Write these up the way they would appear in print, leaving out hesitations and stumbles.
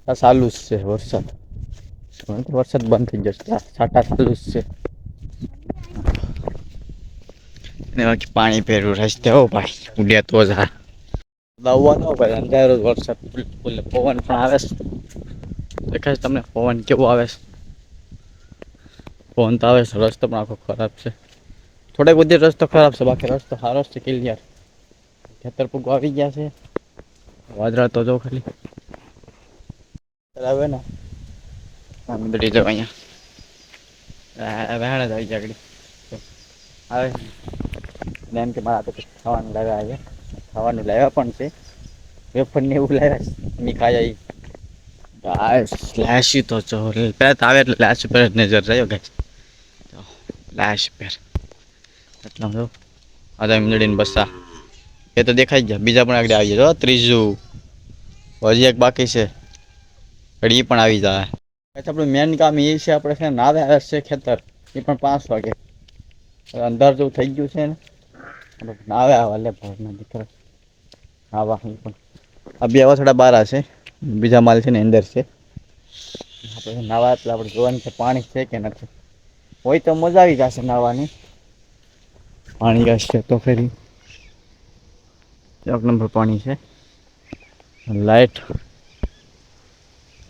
આ ચાલુ જ છે વરસાદ. વરસાદ બંધ થઈ જશે. છાટા ચાલુ જ છે. ને બાકી પાણી ભેરું રસ્તે હો ભાઈ. ઉડ્યા તો જ દવા ન ભાઈ અંધારો વરસાદ ફૂલ પવન પણ આવે છે. દેખાય તમને પવન કેવો આવે છે? પવન તો આવે છે. રસ્તો પણ આખો ખરાબ છે. થોડેક બધી રસ્તો ખરાબ છે. બાકી રસ્તો સારો છે ક્લિયર. ખેતર પૂગ આવી ગયા છે. વાદળા તો જો ખાલી આવે ને આંધળી જો અહીંયા વહેણ જ આવી આગળ આવે એમ કે મારા તો ખાવાનું લાવ્યા આવે. ખાવાનું લાવ્યા પણ છે. વેફર ને એવું લાવ્યા છે. ખાઈ લાશ તો ચો આવે એટલે લાશ પર નજર રહ્યો ગાય લાશ પર એટલા બધો આદા મીંદડીને બસા એ તો દેખાઈ ગયા. બીજા પણ આગળ આવી જાય. ત્રીજું હજી એક બાકી છે. ઘડી પણ આવી જાય. આપણું મેન કામ એ છે. આપણે છે નાવે આવે છે ખેતર એ પણ 5 વાગે અંધાર જેવું થઈ ગયું છે ને નાવે આવે લે ભરના દીકરા આવા પણ આ બે વાસડા બારા છે. બીજા માલ છે ને અંદર છે. આપણે નાવા એટલે આપણે જોવાનું છે પાણી છે કે નથી. હોય તો મજા આવી જશે નાવાની. પાણી હશે તો ફરી 1 નંબર પાણી છે. લાઈટ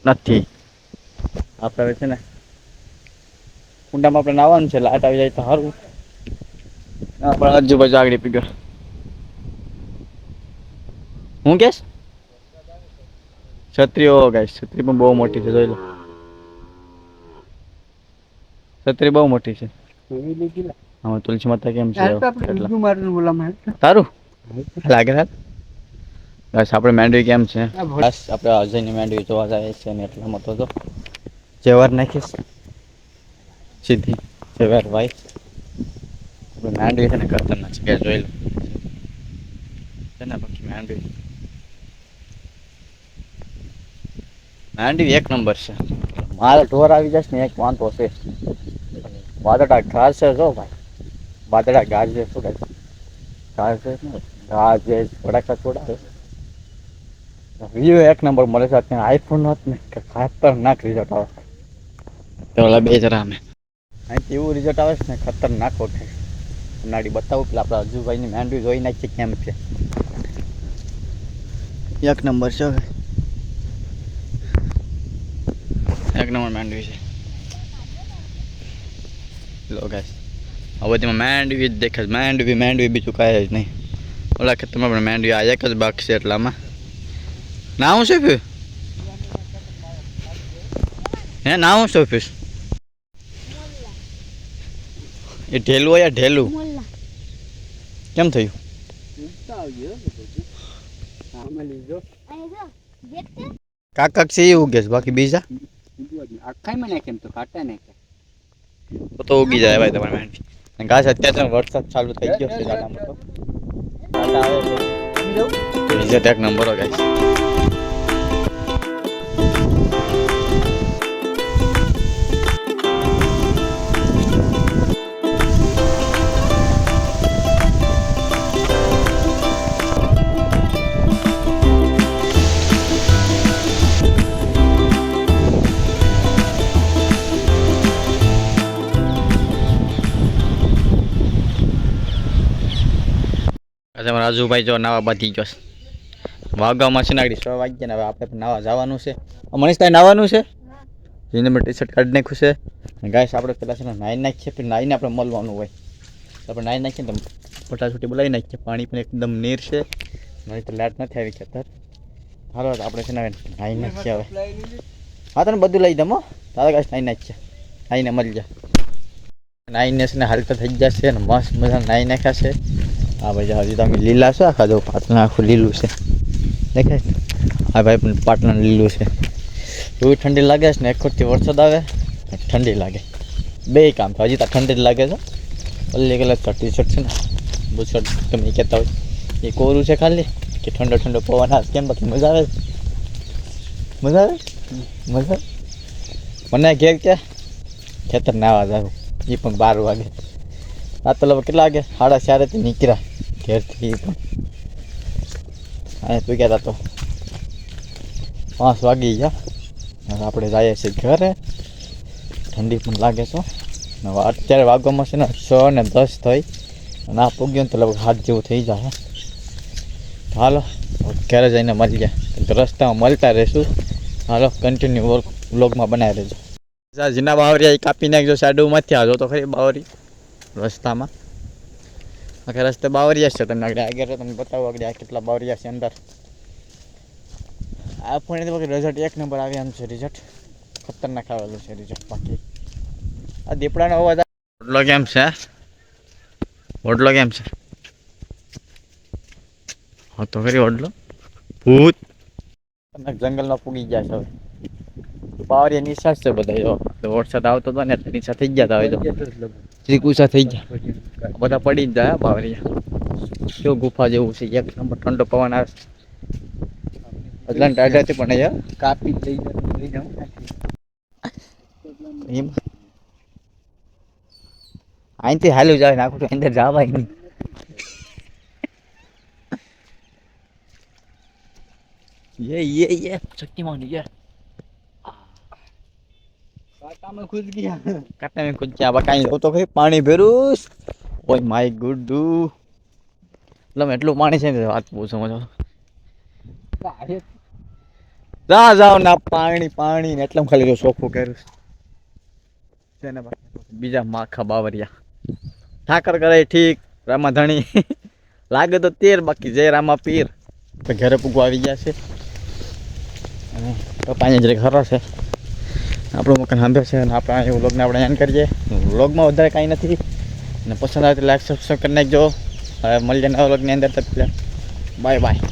નથી. આપણે છે ને કુંડામાં આપણે નાવાનું છે. લાઈટ આવી જાય તો સારું. પણ આજુબાજુ આગળ પી ગયો. હું કેસ છત્રીઓ ગાઈસ છત્રી પણ બહુ મોટી છે. જોઈ લો છત્રી બહુ મોટી છે. હા તુલસી માતા કેમ છે તારું લાગે બસ આપણે માંડવી કેમ છે? બસ આપણે અજયની માંડવી જોવા જાય છે ને એટલા મતો તો જેવાર નાખીશ સીધી જેવાર ભાઈ માંડવી છે ને ખતરનાક છે. જોઈ લો છે ને બાકી માંડવી 1 નંબર છે. મારે ઢોર આવી જશે ને એક વાંધો છે. વાદળા ઘાસ છે જો ભાઈ વાદળા ઘાસ છે શું ઘાસ છે ને ઘાસ છે ભડાકા છોડાવે વ્યૂ 1 નંબર મળે છે. અત્યારે આઈફોન હોત ને ખતરનાક રિઝલ્ટ આવે તો ઓલા બે જરા અમે અહીંથી એવું રિઝલ્ટ આવે છે ને ખતરનાક વખતે નાડી બતાવું પેલા આપણા અજુભાઈની માંડવી જોઈ નાખીએ કેમ છે. 1 નંબર છે. 1 નંબર માંડવી છે. લો ગાઈસ હવે તેમાં માંડવી જ દેખાય. માંડવી બીજું કાંઈ જ નહીં. ઓલા ખેતરમાં પણ માંડવી આ એક જ બાગ છે. એટલામાં ના હું છે ફીર હે ના હું છે ફીર એ ઢેલું યાર ઢેલું કેમ થયું? કાકા છે એવું કે બાકી બીજા તો ઉગી જાય ભાઈ તમારે માંડવી ઘાસ. અત્યારે વરસાદ ચાલુ થઈ ગયો છે. રિઝલ્ટ 1 નંબર હો ગાઈસ. અમારા રાજુભાઈ જો નાવા બાંધી ગયો છે. વાગવામાં છે ને આગળ 6 વાગ્યા ને હવે આપણે પણ નાવા જવાનું છે. મનીષ તાઈ નાવાનું છે. જેને મેં ટી શર્ટ કાઢી નાખ્યું છે. ગાઈસ આપણે પેલા છે ને નાઈ નાખીએ પછી નાઈને આપણે મળવાનું હોય. આપણે નાઈ નાખીએ ને ફટાફટી બોલાવી નાખીએ. પાણી પણ એકદમ નીર છે. નહીં તો લાઈટ નથી આવી ખેતર. હાલો આપણે છે ને નાઈ નાખીએ હવે. હા તને બધું લઈ દઉં હો. તારા ગાઈસ નાઈ નાખીએ. નાઈને મળી જાય. નાઈને છે ને હાલતા થઈ જશે ને મસ્ત મજા નાઈ નાખ્યા છે. હા ભાઈ હજી તમે લીલા છો આખા જો પાટણ આખું લીલું છે દેખાય. હા ભાઈ પણ પાટણ લીલું છે. એવી ઠંડી લાગે છે ને એક વખતથી વરસાદ આવે ઠંડી લાગે બે કામ છે. હજી તો ઠંડી જ લાગે છે. ઓલી કલર ટી શર્ટ છે ને બુશર્ટ તમે કહેતા હોય એ કોરું છે ખાલી કે ઠંડો ઠંડો પવન આવે કેમ બાકી મજા આવે મજા આવે મજા મને ઘેર કે ખેતર નાવા જાવ એ પણ 12 વાગે. આ તો કેટલા વાગે 4:30 નીકળ્યા ઘેરથી પણ હા તું કહેતા તો 5 વાગી ગયા. હવે આપણે જઈએ છીએ ઘરે. ઠંડી પણ લાગે છે. હવે અત્યારે વાગવામાં છે ને 6:10 થઈ અને આ પૂગ્યો તો લગભગ 7 જેવું થઈ જાય. હાલો ઘરે જઈને મળી ગયા, રસ્તામાં મળતા રહીશું. હાલો કન્ટિન્યુ વ્લોગમાં બનાવી રહેજો. જીના બાવરિયા એ કાપી નાખજો સાડુમાંથી. આજો તો ખરી બાવરી રસ્તામાં. આખે રસ્તે બાવરિયા છે. તમને આગળ તમને બતાવો આગળ આ કેટલા બાવરિયા છે અંદર. આ પણ રિઝલ્ટ 1 નંબર આવી એમ છે. રિઝલ્ટ ખતરનાક આવેલું છે રિઝલ્ટ. બાકી આ દીપડાનો અવાજ. ઓટલો કેમ છે? ઓટલો કેમ છે? હા તો ખરી ઓટલો ભૂત જંગલમાં પૂગી ગયા છે. હવે બાવરિયા નિશા છે બધા. જો વરસાદ આવતો હતો ને નિશા થઈ ગયા હતા. હવે તો શ્રીકુસા થઈ ગયા બધા, પડી જ જાય બાવરિયા. શું ગુફા જેવું છે. 1 નંબર ઠંડો પવન આવે. એટલા ટાઢાથી પણ યાર કાપી લઈ જાઉં એમ અહીંથી હાલ્યું જાય નાખું તો અંદર જવાય નહીં. ये शक्तिमान ये काटा में खुद गया. काटा में खुद गया. अब कहीं हो तो भाई पानी भरूस. ओय माय गुड्डू मतलब એટલું પાણી છે ને વાત બહુ સમજો. જાઓ ના પાણી પાણી ને એટલું ખાલી જો સોફું કર્યું છે ને. બીજા માખા બાવરિયા ઠાકર કરે ઠીક. રામાધણી લાગે તો 13, બાકી જય રામા પીર. તો ઘરે પૂગવા આવી ગયા છે. અને પપ્પાને જરીક ખરો છે. આપણું મકાન સાંભળે છે અને આપણે એ વ્લોગને આપણે એન્ડ કરીએ. વ્લોગમાં વધારે કાંઈ નથી અને પસંદ આવે તો લાઈક સબસ્ક્રાઈબ કરી નાખજો. હવે મળી જાય નવા વ્લોગની અંદર. Bye bye.